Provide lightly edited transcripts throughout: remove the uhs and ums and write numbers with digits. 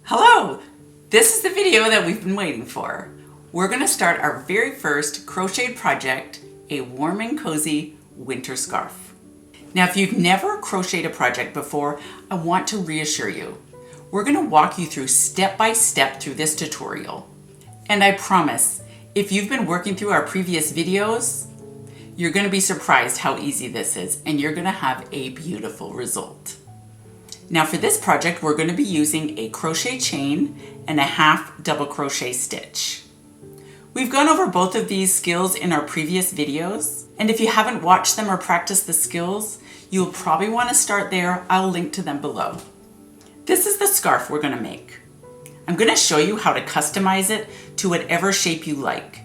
Hello! This is the video that we've been waiting for. We're going to start our very first crocheted project, a warm and cozy winter scarf. Now, if you've never crocheted a project before, I want to reassure you. We're going to walk you through step by step through this tutorial. And I promise, if you've been working through our previous videos, you're going to be surprised how easy this is, and you're going to have a beautiful result. Now for this project, we're going to be using a crochet chain and a half double crochet stitch. We've gone over both of these skills in our previous videos, and if you haven't watched them or practiced the skills, you'll probably want to start there. I'll link to them below. This is the scarf we're going to make. I'm going to show you how to customize it to whatever shape you like.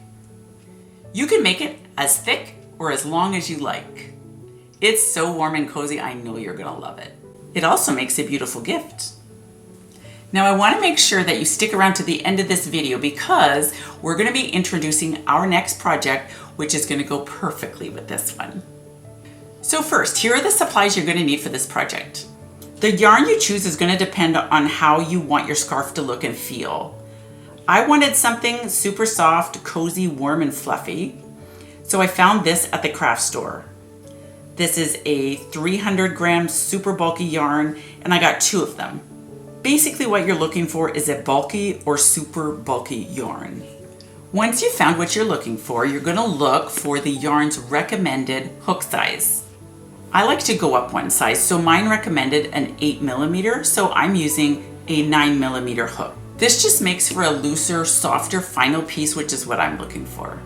You can make it as thick or as long as you like. It's so warm and cozy, I know you're going to love it. It also makes a beautiful gift. Now I want to make sure that you stick around to the end of this video because we're going to be introducing our next project, which is going to go perfectly with this one. So first, here are the supplies you're going to need for this project. The yarn you choose is going to depend on how you want your scarf to look and feel. I wanted something super soft, cozy, warm, and fluffy, so I found this at the craft store. This is a 300 gram super bulky yarn, and I got 2 of them. Basically what you're looking for is a bulky or super bulky yarn. Once you've found what you're looking for, you're going to look for the yarn's recommended hook size. I like to go up one size, so mine recommended an 8mm, so I'm using a 9mm hook. This just makes for a looser, softer final piece, which is what I'm looking for.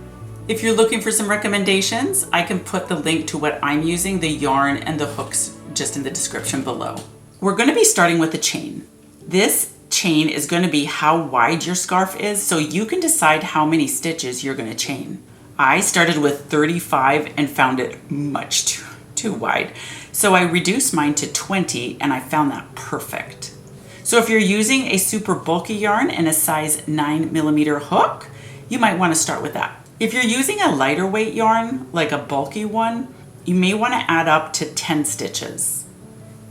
If you're looking for some recommendations, I can put the link to what I'm using, the yarn and the hooks, just in the description below. We're going to be starting with a chain. This chain is going to be how wide your scarf is, so you can decide how many stitches you're going to chain. I started with 35 and found it much too wide, so I reduced mine to 20 and I found that perfect. So if you're using a super bulky yarn and a size 9mm hook, you might want to start with that. If you're using a lighter weight yarn, like a bulky one, you may want to add up to 10 stitches.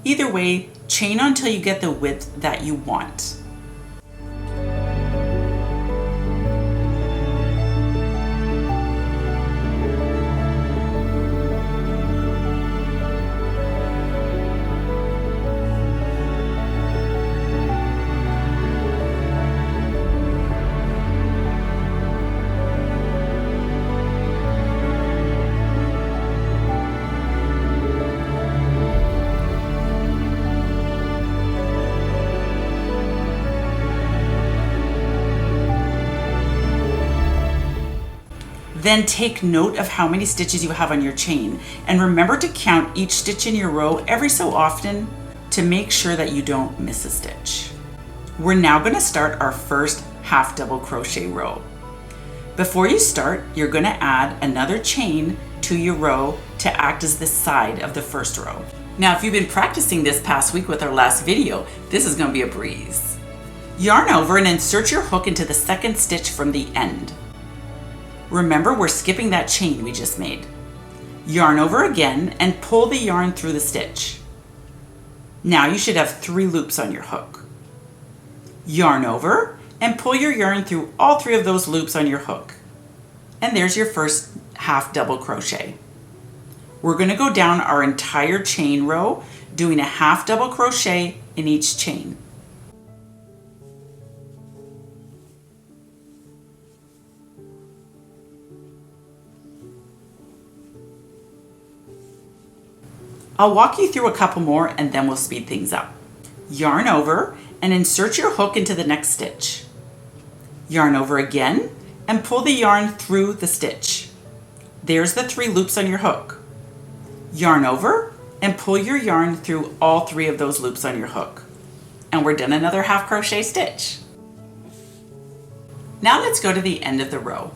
Either way, chain until you get the width that you want. Then take note of how many stitches you have on your chain, and remember to count each stitch in your row every so often to make sure that you don't miss a stitch. We're now going to start our first half double crochet row. Before you start, you're going to add another chain to your row to act as the side of the first row. Now, if you've been practicing this past week with our last video, this is going to be a breeze. Yarn over and insert your hook into the second stitch from the end. Remember, we're skipping that chain we just made. Yarn over again and pull the yarn through the stitch. Now you should have 3 loops on your hook. Yarn over and pull your yarn through all 3 of those loops on your hook. And there's your first half double crochet. We're going to go down our entire chain row, doing a half double crochet in each chain. I'll walk you through a couple more and then we'll speed things up. Yarn over and insert your hook into the next stitch. Yarn over again and pull the yarn through the stitch. There's the 3 loops on your hook. Yarn over and pull your yarn through all 3 of those loops on your hook. And we're done another half crochet stitch. Now let's go to the end of the row.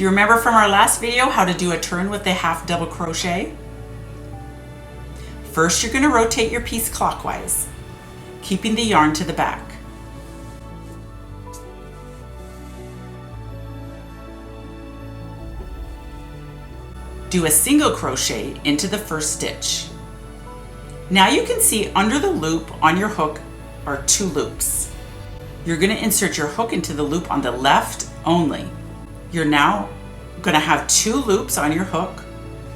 Do you remember from our last video how to do a turn with the half double crochet? First, you're going to rotate your piece clockwise, keeping the yarn to the back. Do a single crochet into the first stitch. Now you can see under the loop on your hook are 2 loops. You're going to insert your hook into the loop on the left only. You're now going to have 2 loops on your hook.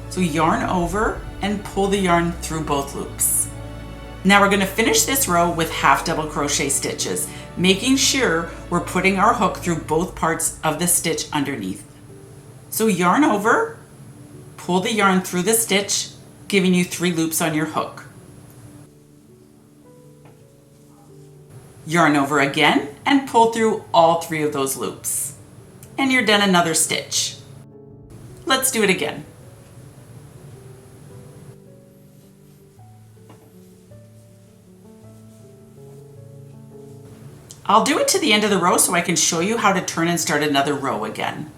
So yarn over and pull the yarn through both loops. Now we're going to finish this row with half double crochet stitches, making sure we're putting our hook through both parts of the stitch underneath. So yarn over, pull the yarn through the stitch, giving you 3 loops on your hook. Yarn over again and pull through all 3 of those loops. And you're done another stitch. Let's do it again. I'll do it to the end of the row so I can show you how to turn and start another row again.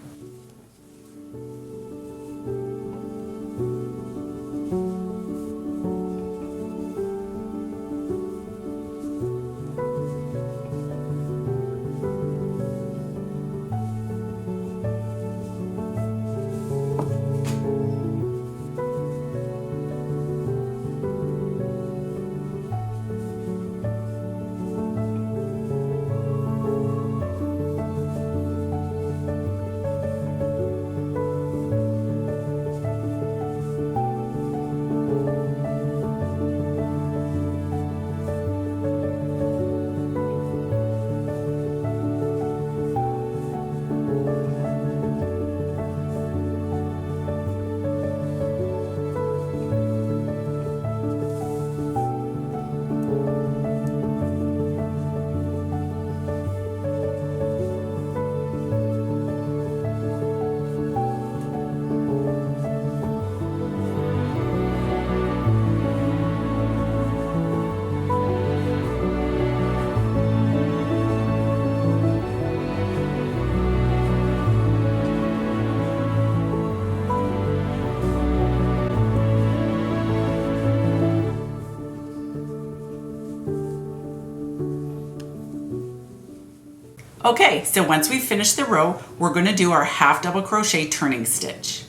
Okay, so once we've finished the row, we're going to do our half double crochet turning stitch.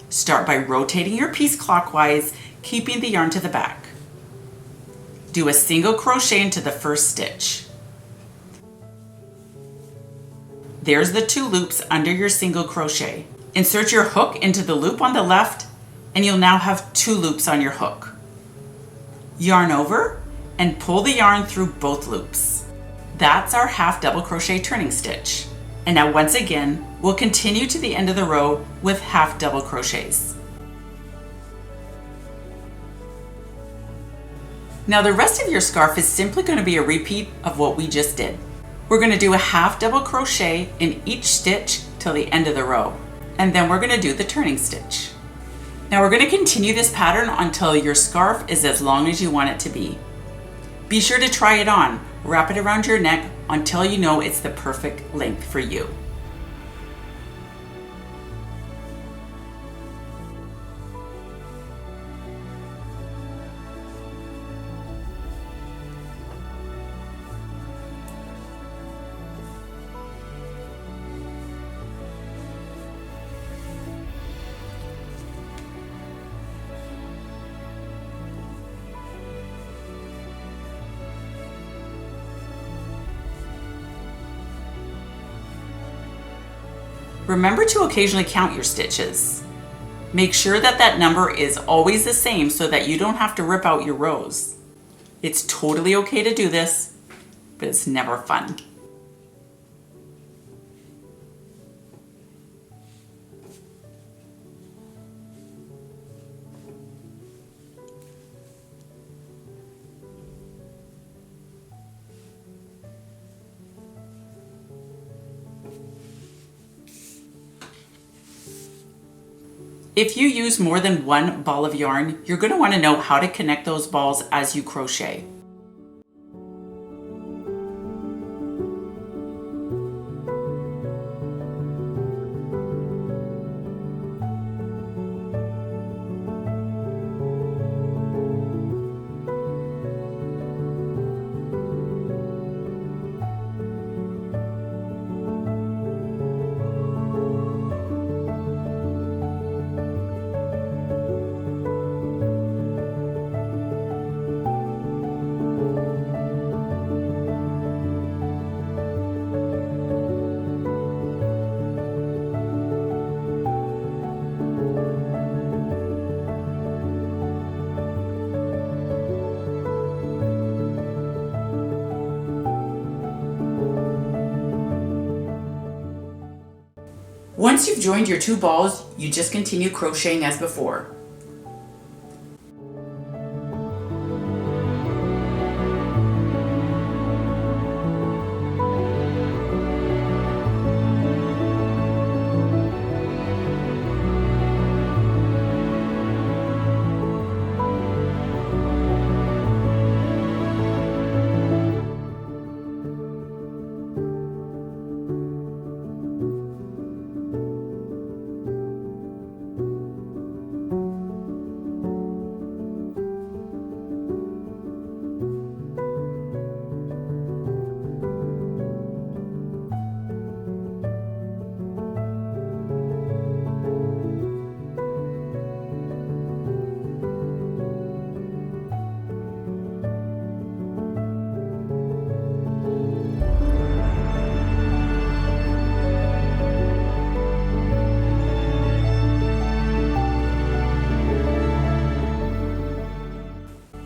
Start by rotating your piece clockwise, keeping the yarn to the back. Do a single crochet into the first stitch. There's the 2 loops under your single crochet. Insert your hook into the loop on the left, and you'll now have 2 loops on your hook. Yarn over and pull the yarn through both loops. That's our half double crochet turning stitch. And now once again, we'll continue to the end of the row with half double crochets. Now the rest of your scarf is simply going to be a repeat of what we just did. We're going to do a half double crochet in each stitch till the end of the row. And then we're going to do the turning stitch. Now we're going to continue this pattern until your scarf is as long as you want it to be. Be sure to try it on. Wrap it around your neck until you know it's the perfect length for you. Remember to occasionally count your stitches. Make sure that that number is always the same so that you don't have to rip out your rows. It's totally okay to do this, but it's never fun. If you use more than one ball of yarn, you're going to want to know how to connect those balls as you crochet. Once you've joined your 2 balls, you just continue crocheting as before.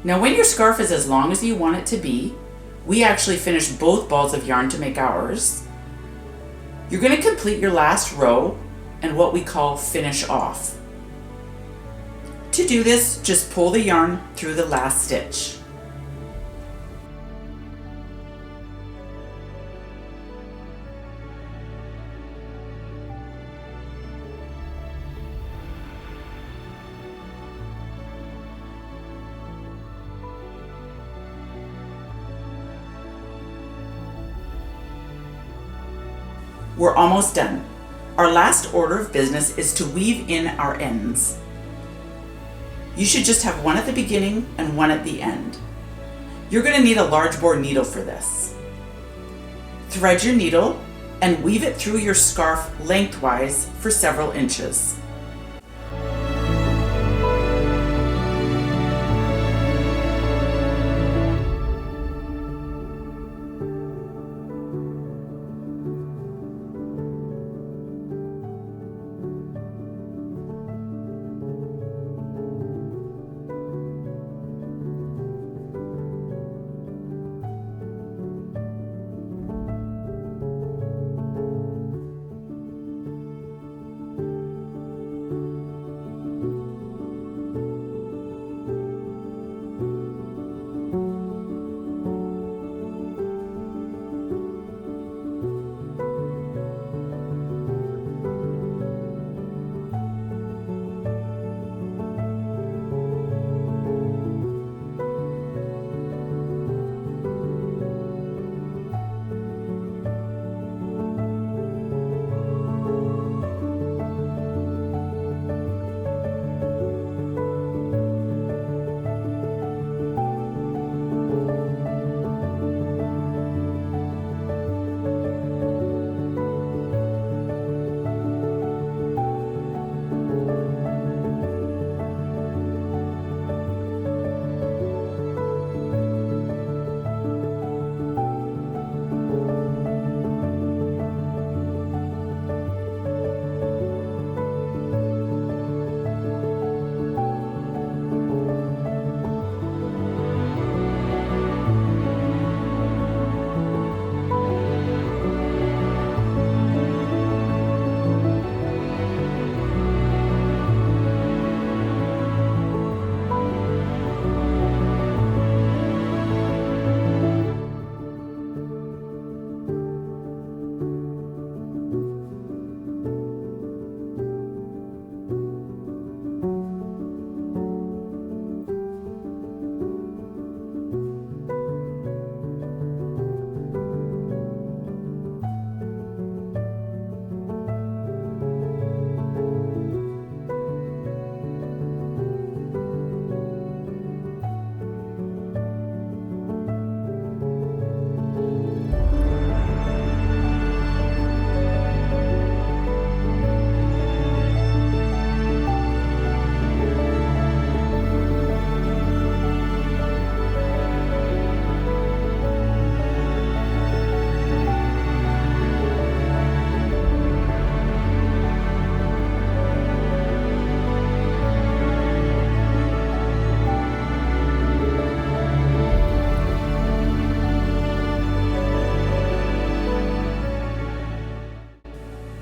Now when your scarf is as long as you want it to be, we actually finished both balls of yarn to make ours. You're going to complete your last row and what we call finish off. To do this, just pull the yarn through the last stitch. We're almost done. Our last order of business is to weave in our ends. You should just have one at the beginning and one at the end. You're going to need a large bore needle for this. Thread your needle and weave it through your scarf lengthwise for several inches.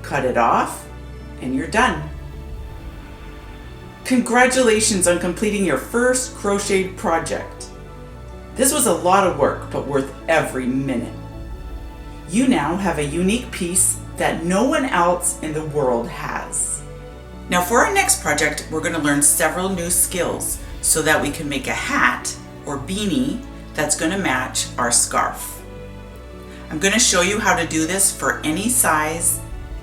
Cut it off and you're done. Congratulations on completing your first crocheted project. This was a lot of work, but worth every minute. You now have a unique piece that no one else in the world has. Now for our next project, we're going to learn several new skills so that we can make a hat or beanie that's going to match our scarf. I'm going to show you how to do this for any size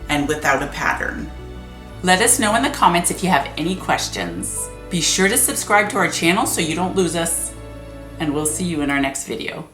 and without a pattern. Let us know in the comments if you have any questions. Be sure to subscribe to our channel so you don't lose us, and we'll see you in our next video.